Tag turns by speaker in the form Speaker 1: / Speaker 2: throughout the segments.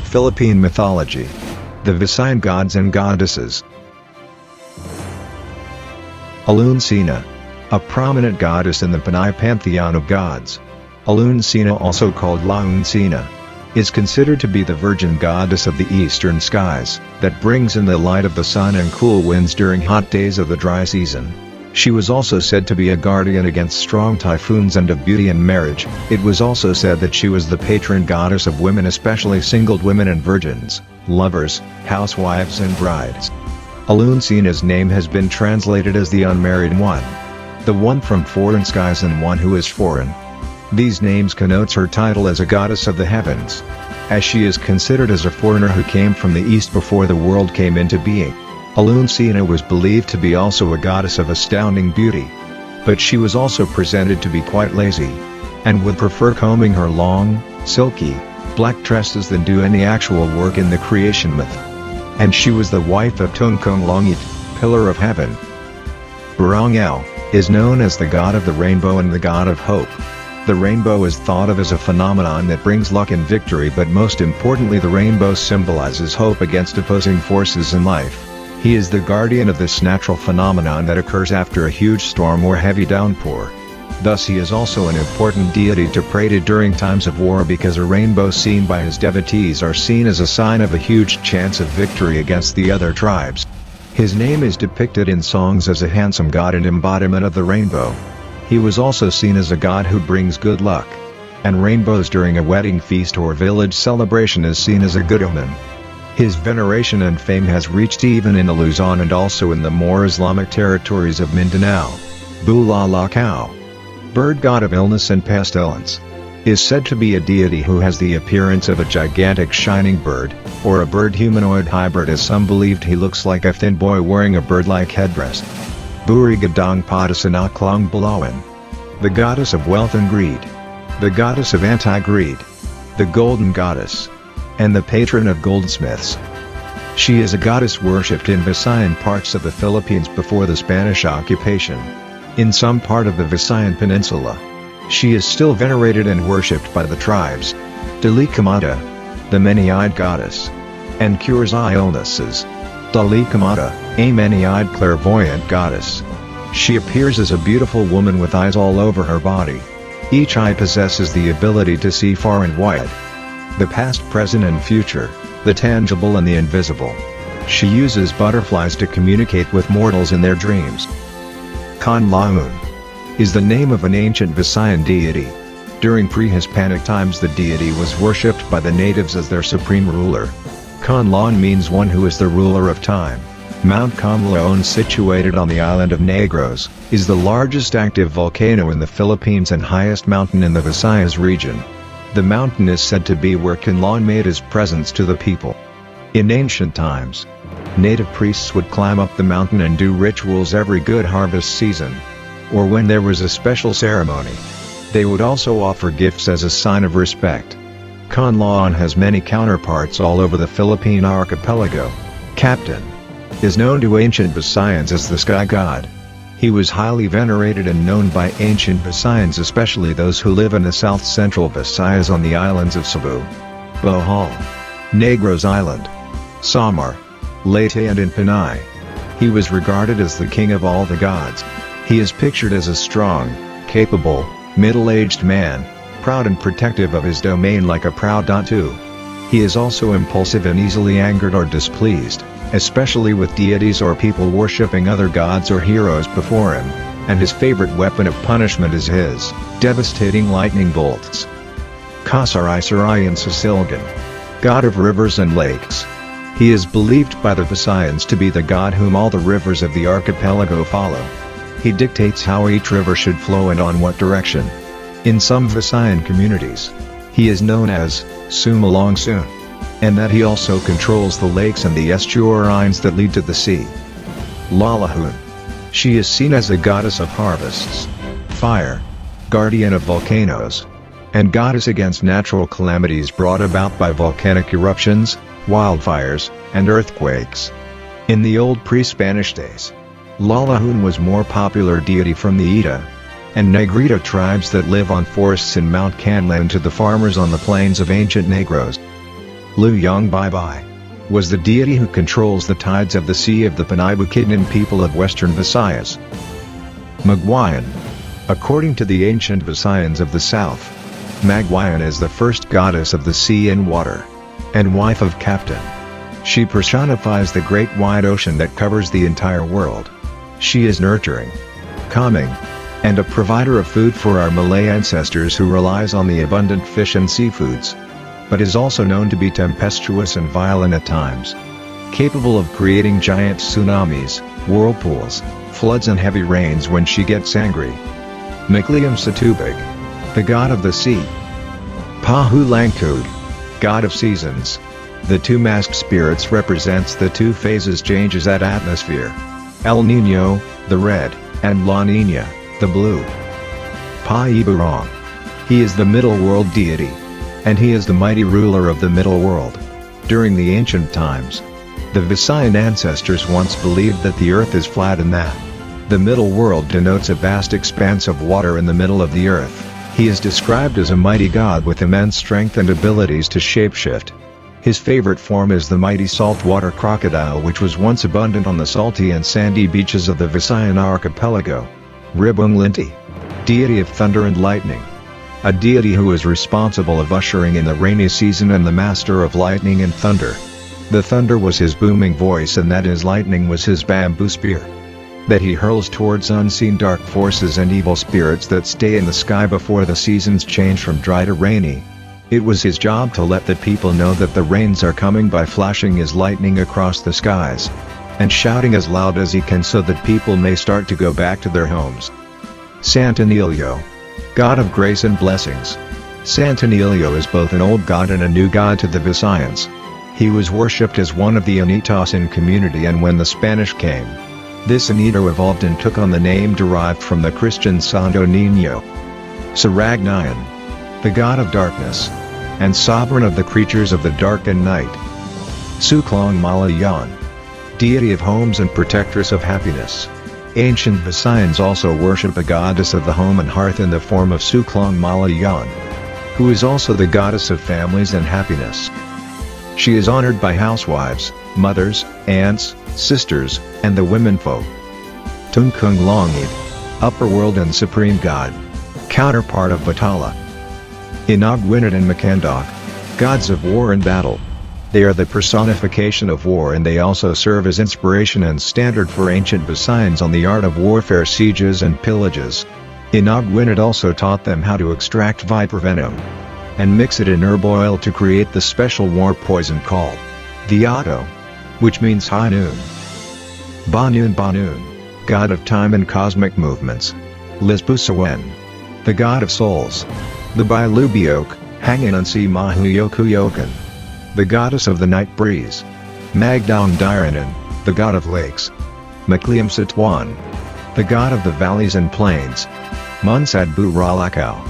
Speaker 1: Philippine mythology. The Visayan gods and goddesses. Alunsina. A prominent goddess in the Panay pantheon of gods. Alunsina, also called Launsina, is considered to be the virgin goddess of the eastern skies, that brings in the light of the sun and cool winds during hot days of the dry season. She was also said to be a guardian against strong typhoons and of beauty and marriage. It was also said that she was the patron goddess of women, especially singled women and virgins, lovers, housewives and brides. Alunsina's name has been translated as the unmarried one, the one from foreign skies, and one who is foreign. These names connotes her title as a goddess of the heavens, as she is considered as a foreigner who came from the east before the world came into being. Alunsina was believed to be also a goddess of astounding beauty, but she was also presented to be quite lazy, and would prefer combing her long, silky, black tresses than do any actual work in the creation myth. And she was the wife of Tungking-Langit, pillar of heaven. Barangay is known as the god of the rainbow and the god of hope. The rainbow is thought of as a phenomenon that brings luck and victory, but most importantly the rainbow symbolizes hope against opposing forces in life. He is the guardian of this natural phenomenon that occurs after a huge storm or heavy downpour. Thus he is also an important deity to pray to during times of war, because a rainbow seen by his devotees are seen as a sign of a huge chance of victory against the other tribes. His name is depicted in songs as a handsome god and embodiment of the rainbow. He was also seen as a god who brings good luck, and rainbows during a wedding feast or village celebration is seen as a good omen. His veneration and fame has reached even in Luzon and also in the more Islamic territories of Mindanao. Bulalakaw, bird god of illness and pestilence, is said to be a deity who has the appearance of a gigantic shining bird, or a bird-humanoid hybrid, as some believed he looks like a thin boy wearing a bird-like headdress. Burigadang Padasanaklang Bulawan, the goddess of wealth and greed, the goddess of anti-greed, the golden goddess, and the patron of goldsmiths. She is a goddess worshipped in Visayan parts of the Philippines before the Spanish occupation. In some part of the Visayan Peninsula, she is still venerated and worshipped by the tribes. Dalikamata, the many-eyed goddess, and cures eye illnesses. Dalikamata, a many-eyed clairvoyant goddess. She appears as a beautiful woman with eyes all over her body. Each eye possesses the ability to see far and wide, the past, present and future, the tangible and the invisible. She uses butterflies to communicate with mortals in their dreams. Kan-Laon is the name of an ancient Visayan deity. During pre-Hispanic times the deity was worshipped by the natives as their supreme ruler. Kan-Laon means one who is the ruler of time. Mount Kan-Laon, situated on the island of Negros, is the largest active volcano in the Philippines and highest mountain in the Visayas region. The mountain is said to be where Kan-Laon made his presence to the people. In ancient times, native priests would climb up the mountain and do rituals every good harvest season, or when there was a special ceremony. They would also offer gifts as a sign of respect. Kan-Laon has many counterparts all over the Philippine archipelago. Captain is known to ancient Visayans as the sky god. He was highly venerated and known by ancient Visayans, especially those who live in the south-central Visayas on the islands of Cebu, Bohol, Negros Island, Samar, Leyte and in Panay. He was regarded as the king of all the gods. He is pictured as a strong, capable, middle-aged man, proud and protective of his domain like a proud Datu. He is also impulsive and easily angered or displeased, especially with deities or people worshipping other gods or heroes before him, and his favorite weapon of punishment is his devastating lightning bolts. Kasaraysarayan Sisilgan, god of rivers and lakes. He is believed by the Visayans to be the god whom all the rivers of the archipelago follow. He dictates how each river should flow and on what direction. In some Visayan communities, he is known as Sumalongsoon, and that he also controls the lakes and the estuaries that lead to the sea. Lalahun. She is seen as a goddess of harvests, fire, guardian of volcanoes, and goddess against natural calamities brought about by volcanic eruptions, wildfires, and earthquakes. In the old pre-Spanish days, Lalahun was more popular deity from the Ita and Negrita tribes that live on forests in Mount Kan-Laon to the farmers on the plains of ancient Negros. Lu Yong Bai Bai was the deity who controls the tides of the sea of the Panay Bukidnon people of western Visayas. Magwayan. According to the ancient Visayans of the south, Magwayan is the first goddess of the sea and water, and wife of Captain. She personifies the great wide ocean that covers the entire world. She is nurturing, calming, and a provider of food for our Malay ancestors who relies on the abundant fish and seafoods, but is also known to be tempestuous and violent at times, capable of creating giant tsunamis, whirlpools, floods and heavy rains when she gets angry. Mikliam Satubig, the god of the sea. Pahu Langkud, god of seasons. The two masked spirits represents the two phases changes at atmosphere. El Niño, the red, and La Niña, the blue. Pa Ibarong. He is the middle world deity, and he is the mighty ruler of the middle world. During the ancient times, the Visayan ancestors once believed that the earth is flat and that the middle world denotes a vast expanse of water in the middle of the earth. He is described as a mighty god with immense strength and abilities to shapeshift. His favorite form is the mighty saltwater crocodile, which was once abundant on the salty and sandy beaches of the Visayan archipelago. Ribung Linti, deity of thunder and lightning. A deity who is responsible of ushering in the rainy season and the master of lightning and thunder. The thunder was his booming voice and that his lightning was his bamboo spear that he hurls towards unseen dark forces and evil spirits that stay in the sky before the seasons change from dry to rainy. It was his job to let the people know that the rains are coming by flashing his lightning across the skies and shouting as loud as he can so that people may start to go back to their homes. Santanilio, god of grace and blessings. Santanilio is both an old god and a new god to the Visayans. He was worshipped as one of the Anitasan community, and when the Spanish came, this Anito evolved and took on the name derived from the Christian Santo Niño. Saragnayan, the god of darkness, and sovereign of the creatures of the dark and night. Suklong Malayan, deity of homes and protectress of happiness. Ancient Visayans also worship a goddess of the home and hearth in the form of Suklong Malayan, who is also the goddess of families and happiness. She is honored by housewives, mothers, aunts, sisters, and the womenfolk. Tungking-Langit, upper world and supreme god, counterpart of Batala. Inagwinat and Makandok, gods of war and battle. They are the personification of war, and they also serve as inspiration and standard for ancient Visayans on the art of warfare, sieges and pillages. Inagwinat also taught them how to extract viper venom and mix it in herb oil to create the special war poison called the Otto, which means high noon. Banun Banun, god of time and cosmic movements. Lisbusawen, the god of souls. The Bilubiok, Hanganansi Mahuyokuyokan, the goddess of the night breeze. Magdaung Diranan, the god of lakes. Makliam Satuan, the god of the valleys and plains. Munsadbu Ralakau,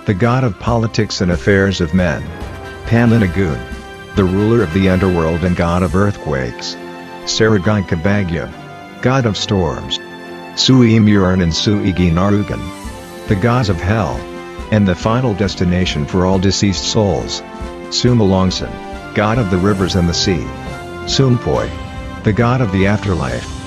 Speaker 1: the god of politics and affairs of men. Panlinagun, the ruler of the underworld and god of earthquakes. Saragai Kabagya, god of storms. Suimuran and Suigi Narugan, the gods of hell, and the final destination for all deceased souls. Sumalongsan, god of the rivers and the sea. Sumpoi, the god of the afterlife.